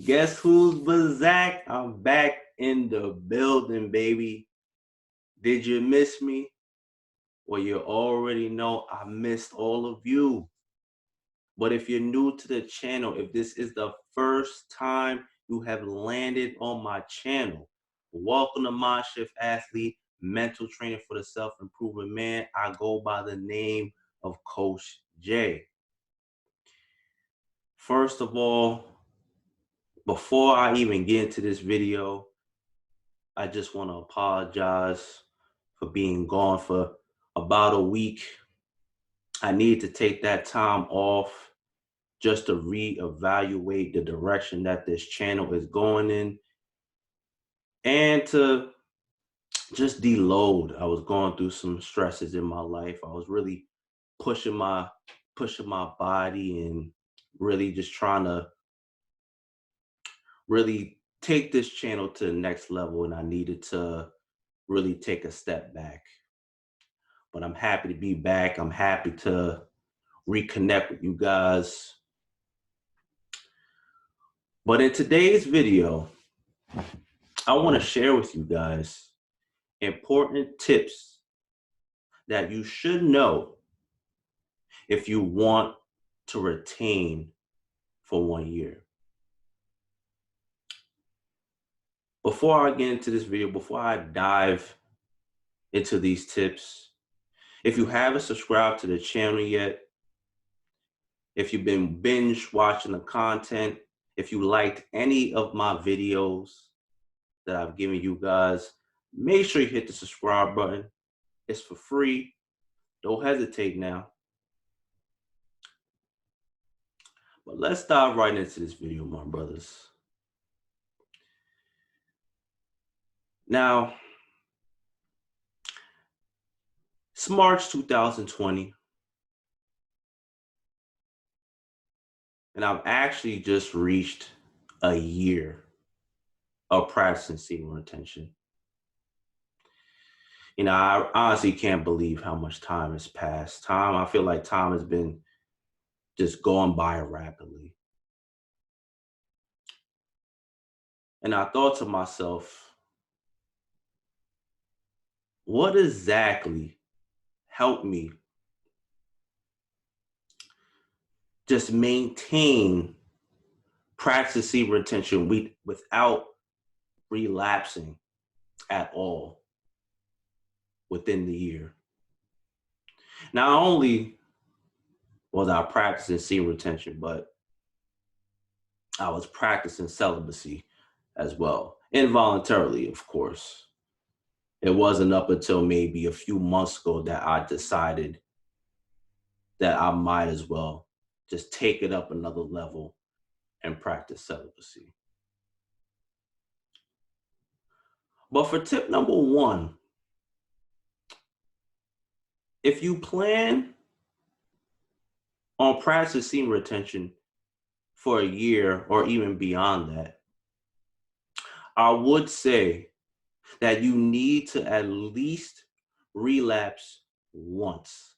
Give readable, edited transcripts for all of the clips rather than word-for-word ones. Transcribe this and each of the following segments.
Guess who's back? I'm back in the building, baby. Did you miss me? Well, you already know I missed all of you. But if you're new to the channel, if this is the first time you have landed on my channel, welcome to Mind Shift Athlete, mental training for the self-improvement man. I go by the name of Coach J. First of all, before I even get into this video, I just want to apologize for being gone for about a week. I need to take that time off just to reevaluate the direction that this channel is going in and to just deload. I was going through some stresses in my life. I was really pushing my body and really just trying to really take this channel to the next level, and I needed to really take a step back. But I'm happy to be back. I'm happy to reconnect with you guys. But in today's video, I want to share with you guys important tips that you should know if you want to retain for 1 year. Before I get into this video, before I dive into these tips, if you haven't subscribed to the channel yet, if you've been binge watching the content, if you liked any of my videos that I've given you guys, make sure you hit the subscribe button. It's for free. Don't hesitate now. But let's dive right into this video, my brothers. Now, it's March 2020. And I've actually just reached a year of practicing semen retention. You know, I honestly can't believe how much time has passed. I feel like time has been just going by rapidly. And I thought to myself, what exactly helped me just maintain practice semen retention without relapsing at all within the year? Not only was I practicing semen retention, but I was practicing celibacy as well, involuntarily, of course. It wasn't up until maybe a few months ago that I decided that I might as well just take it up another level and practice celibacy. But for tip number one, if you plan on practicing semen retention for a year or even beyond that, I would say that you need to at least relapse once.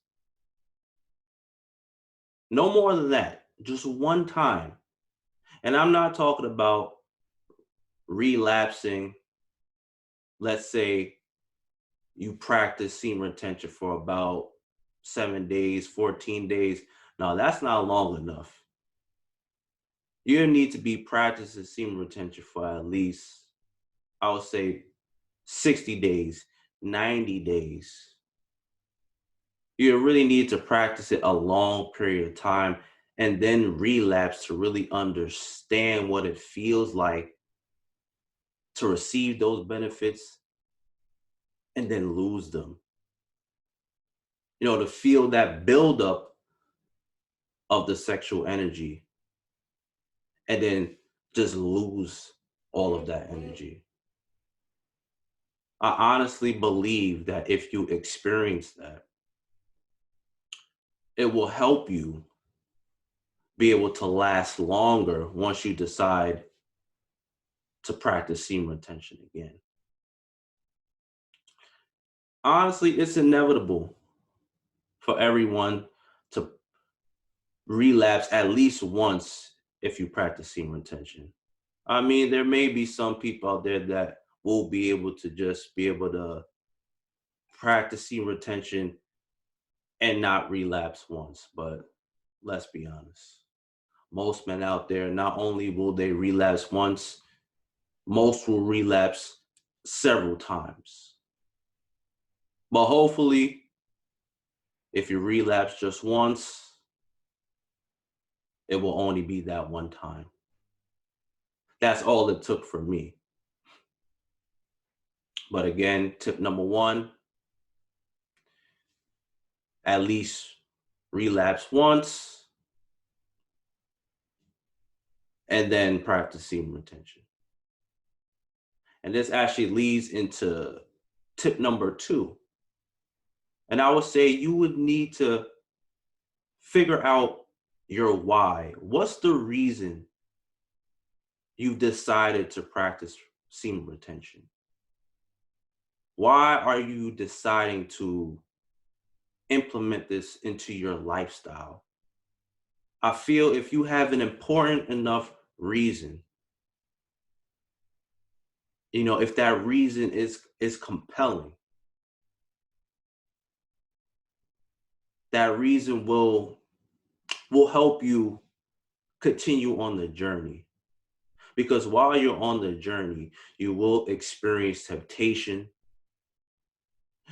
No more than that, just one time. And I'm not talking about relapsing. Let's say you practice semen retention for about 7 days, 14 days. No, that's not long enough. You need to be practicing semen retention for at least, I would say, 60 days, 90 days. You really need to practice it a long period of time and then relapse to really understand what it feels like to receive those benefits and then lose them. You know, to feel that buildup of the sexual energy and then just lose all of that energy. I honestly believe that if you experience that, it will help you be able to last longer once you decide to practice semen retention again. Honestly, it's inevitable for everyone to relapse at least once if you practice semen retention. I mean, there may be some people out there that will be able to just be able to practice semen retention and not relapse once, but let's be honest. Most men out there, not only will they relapse once, most will relapse several times. But hopefully, if you relapse just once, it will only be that one time. That's all it took for me. But again, tip number one, at least relapse once and then practice semen retention. And this actually leads into tip number two. And I would say you would need to figure out your why. What's the reason you've decided to practice semen retention? Why are you deciding to implement this into your lifestyle? I feel if you have an important enough reason, if that reason is compelling, that reason will help you continue on the journey. Because while you're on the journey, you will experience temptation.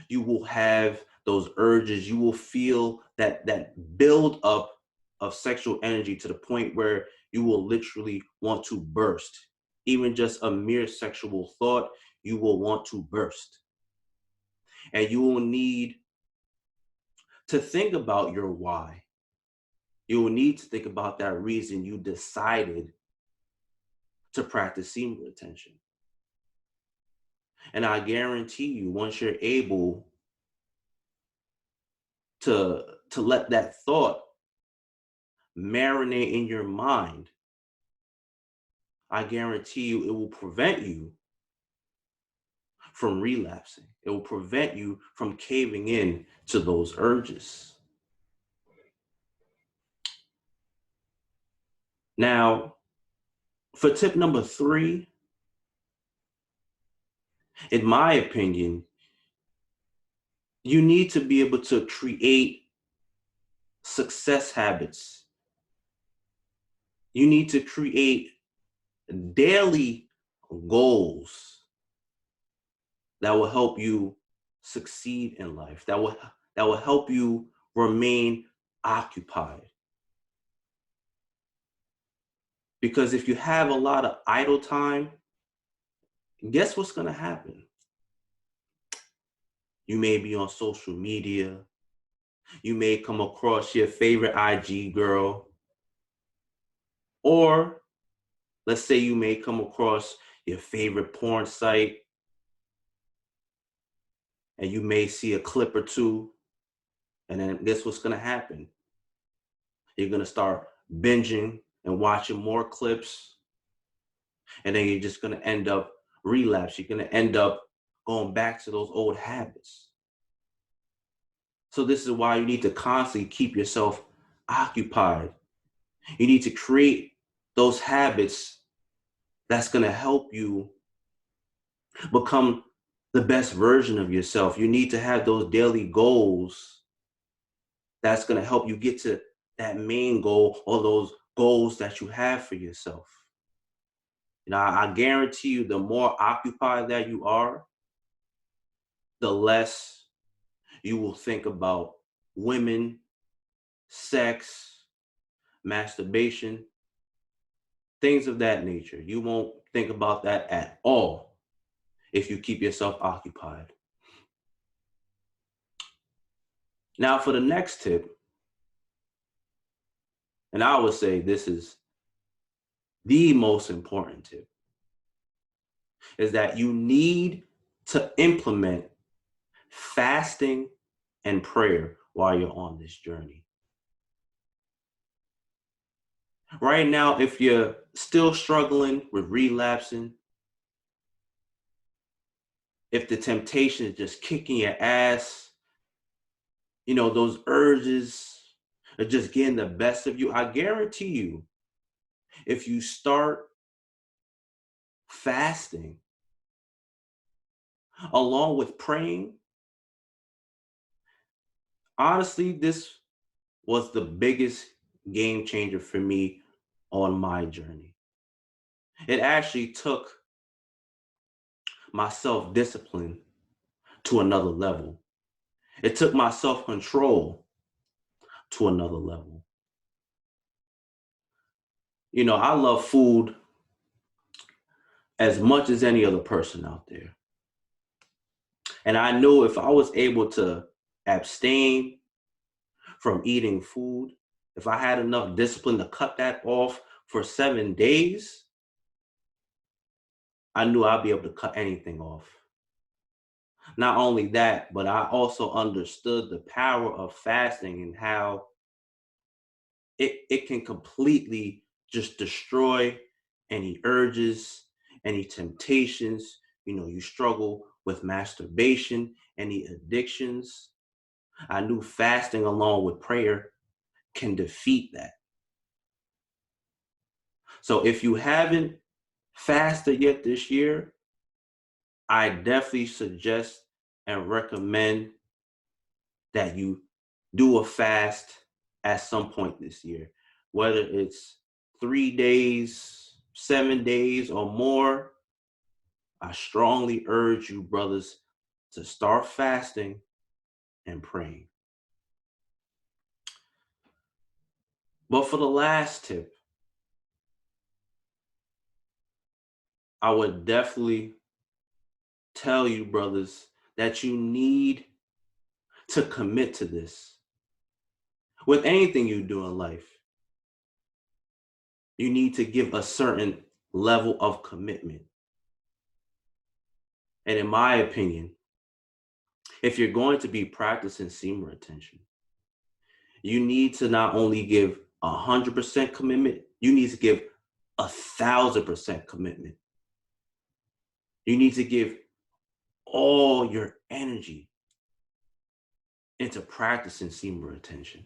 You will have those urges. You will feel that build up of sexual energy to the point where you will literally want to burst. Even just a mere sexual thought, you will want to burst. And you will need to think about your why. You will need to think about that reason you decided to practice semen retention. And I guarantee you, once you're able to let that thought marinate in your mind, I guarantee you it will prevent you from relapsing. It will prevent you from caving in to those urges. Now, for tip number three, in my opinion, you need to be able to create success habits. You need to create daily goals that will help you succeed in life, that will help you remain occupied. Because if you have a lot of idle time, guess what's going to happen? You may be on social media. You may come across your favorite IG girl. Or let's say you may come across your favorite porn site and you may see a clip or two. And then guess what's going to happen? You're going to start binging and watching more clips. And then you're just going to end up relapse. You're going to end up going back to those old habits. So this is why you need to constantly keep yourself occupied. You need to create those habits that's going to help you become the best version of yourself. You need to have those daily goals that's going to help you get to that main goal or those goals that you have for yourself. I guarantee you, the more occupied that you are, the less you will think about women, sex, masturbation, things of that nature. You won't think about that at all if you keep yourself occupied. Now, for the next tip, and I would say this is the most important tip, is that you need to implement fasting and prayer while you're on this journey. Right now, if you're still struggling with relapsing, if the temptation is just kicking your ass, those urges are just getting the best of you, I guarantee you, if you start fasting, along with praying, honestly, this was the biggest game changer for me on my journey. It actually took my self discipline to another level. It took my self control to another level. I love food as much as any other person out there. And I knew if I was able to abstain from eating food, if I had enough discipline to cut that off for 7 days, I knew I'd be able to cut anything off. Not only that, but I also understood the power of fasting and how it can completely just destroy any urges, any temptations. You struggle with masturbation, any addictions. I knew fasting along with prayer can defeat that. So if you haven't fasted yet this year, I definitely suggest and recommend that you do a fast at some point this year, whether it's 3 days, 7 days, or more. I strongly urge you, brothers, to start fasting and praying. But for the last tip, I would definitely tell you, brothers, that you need to commit to this. With anything you do in life, you need to give a certain level of commitment. And in my opinion, if you're going to be practicing semen retention, you need to not only give 100% commitment, you need to give 1,000% commitment. You need to give all your energy into practicing semen retention.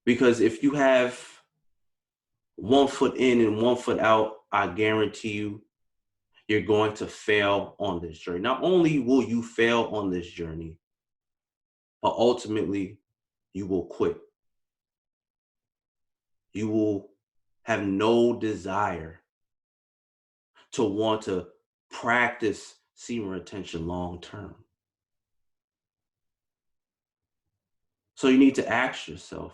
Because if you have 1 foot in and 1 foot out, I guarantee you're going to fail on this journey. Not only will you fail on this journey, but ultimately you will quit. You will have no desire to want to practice semen retention long term. So you need to ask yourself,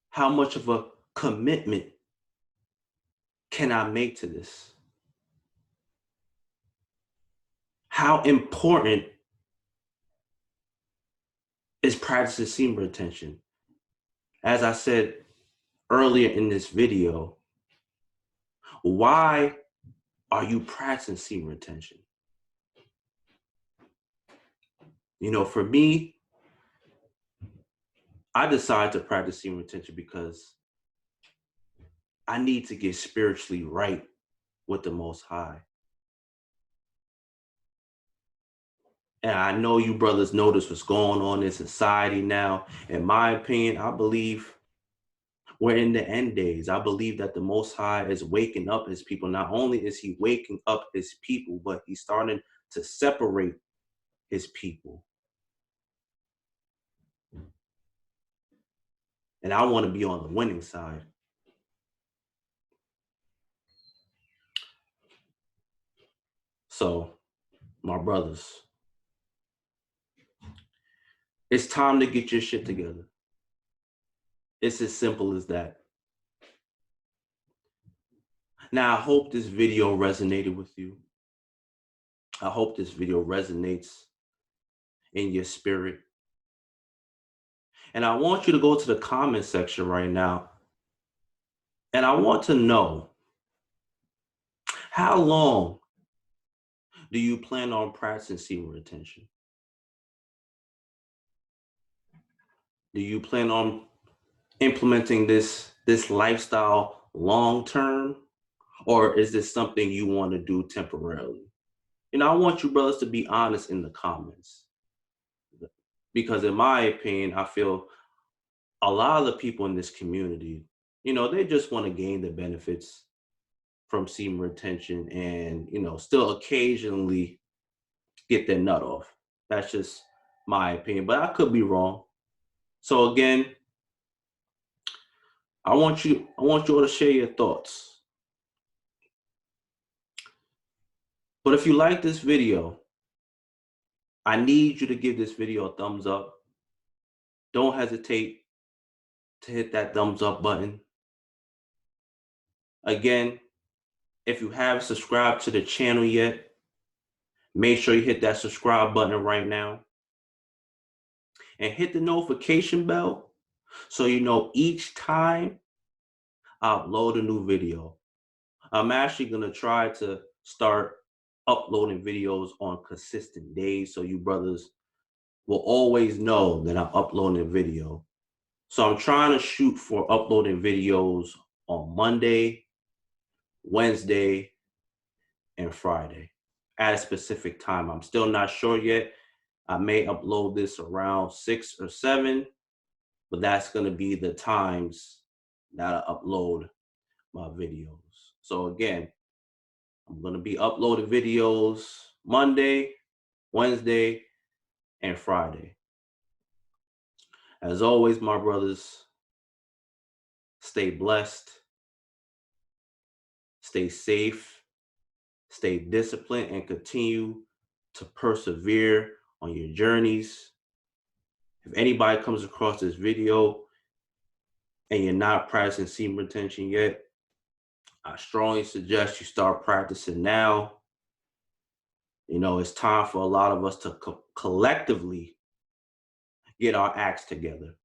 how much of a commitment can I make to this? How important is practicing semen retention? As I said earlier in this video, why are you practicing semen retention? For me, I decided to practice semen retention because I need to get spiritually right with the Most High. And I know you brothers notice what's going on in society now. In my opinion, I believe we're in the end days. I believe that the Most High is waking up his people. Not only is he waking up his people, but he's starting to separate his people. And I want to be on the winning side. So, my brothers, it's time to get your shit together. It's as simple as that. Now, I hope this video resonated with you. I hope this video resonates in your spirit. And I want you to go to the comment section right now. And I want to know, how long do you plan on practicing semen retention? Do you plan on implementing this lifestyle long term? Or is this something you want to do temporarily? I want you brothers to be honest in the comments. Because in my opinion, I feel a lot of the people in this community, they just want to gain the benefits from semen retention and, still occasionally get their nut off. That's just my opinion, but I could be wrong. So again, I want you all to share your thoughts. But if you like this video, I need you to give this video a thumbs up. Don't hesitate to hit that thumbs up button. Again, if you haven't subscribed to the channel yet, make sure you hit that subscribe button right now. And hit the notification bell so you know each time I upload a new video. I'm actually going to try to start uploading videos on consistent days so you brothers will always know that I'm uploading a video. So I'm trying to shoot for uploading videos on Monday, Wednesday, and Friday at a specific time. I'm still not sure yet. I may upload this around 6 or 7, but that's going to be the times that I upload my videos. So again, I'm going to be uploading videos Monday, Wednesday, and Friday. As always, my brothers, stay blessed, stay safe, stay disciplined, and continue to persevere on your journeys. If anybody comes across this video and you're not practicing semen retention yet, I strongly suggest you start practicing now. It's time for a lot of us to collectively get our acts together.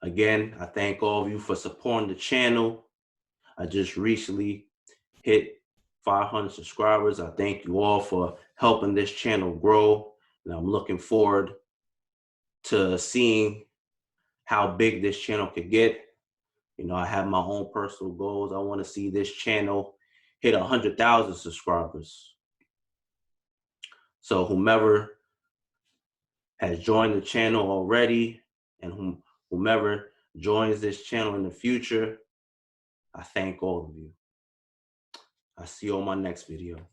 Again, I thank all of you for supporting the channel. I just recently hit 500 subscribers. I thank you all for helping this channel grow. And I'm looking forward to seeing how big this channel could get. I have my own personal goals. I want to see this channel hit 100,000 subscribers. So whomever has joined the channel already and whomever joins this channel in the future, I thank all of you. I'll see you on my next video.